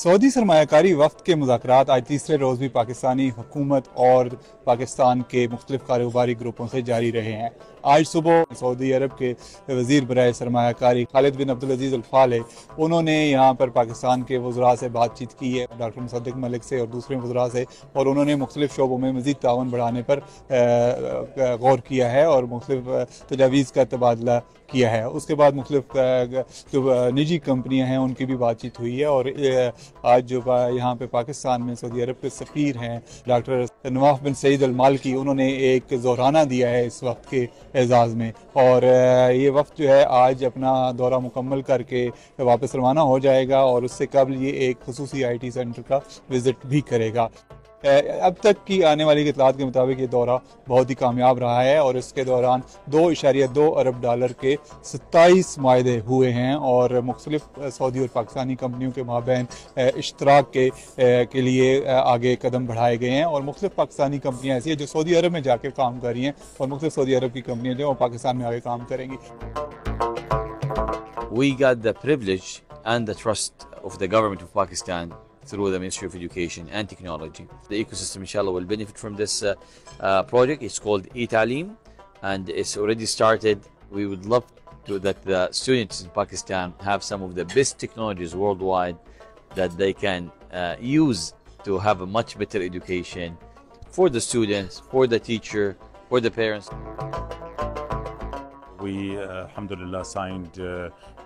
Saudi सरमायाकारी वफ़्त के मुज़ाकरात आज तीसरे रोज़ भी पाकिस्तानी हुकूमत और पाकिस्तान के मुख्तलिफ कारोबारी ग्रुपों से जारी रहे हैं। आज सुबह सऊदी अरब के वज़ीर बराए सरमायाकारी खालिद बिन अब्दुल अजीज़ अल फाले उन्होंने यहाँ पर पाकिस्तान के वज़रा से बातचीत की है, डॉक्टर मुसद्दिक मलिक से और दूसरे वज़रा से, और उन्होंने मुख्तलिफ शोबों में मज़ीद ताउन बढ़ाने पर गौर किया है और मुख्तलिफ तजावीज़ का तबादला किया है। उसके बाद मुख्तलिफ जो निजी कंपनियाँ हैं उनकी भी बातचीत हुई है और आज जो यहाँ पे पाकिस्तान में सऊदी अरब के सफ़ीर हैं डॉक्टर नवाफ बिन सईद अल मालिकी, उन्होंने एक ज़ोराना दिया है इस वक्त के एजाज़ में, और ये वक्त जो है आज अपना दौरा मुकम्मल करके वापस रवाना हो जाएगा और उससे कबल ये एक खुसूसी IT सेंटर का विज़िट भी करेगा। अब तक की आने वाली इतलात के मुताबिक ये दौरा बहुत ही कामयाब रहा है और इसके दौरान $2.2 अरब के 27 माहदे हुए हैं और मुख्तलिफ सऊदी और पाकिस्तानी कंपनियों के माबैन इश्तराक के लिए आगे कदम बढ़ाए गए हैं और मुख्तलिफ पाकिस्तानी कंपनियाँ ऐसी हैं जो सऊदी अरब में जाकर काम कर रही हैं और मुख्तलिफ सऊदी अरब की कंपनियाँ जो पाकिस्तान में आगे काम करेंगी। We got the privilege and the trust of the government of Pakistan through the Ministry of Education and Technology. The ecosystem, inshallah, will benefit from this project. It's called e-Taaleem and it's already started. We would love to that the students in Pakistan have some of the best technologies worldwide that they can use to have a much better education for the students, for the teacher, for the parents. We, alhamdulillah, signed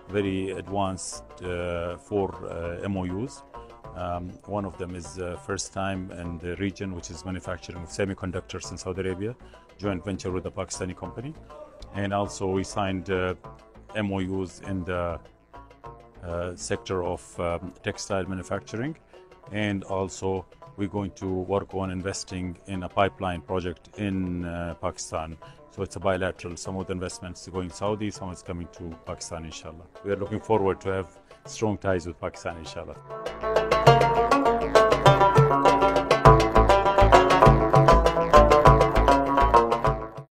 very advanced 4 MOUs. One of them is first time in the region, which is manufacturing of semiconductors in Saudi Arabia, joint venture with a Pakistani company. And also we signed MOUs in the sector of textile manufacturing. And also we're going to work on investing in a pipeline project in Pakistan. So it's a bilateral, some of the investments going Saudi, some is coming to Pakistan, inshallah. We are looking forward to have strong ties with Pakistan, inshallah.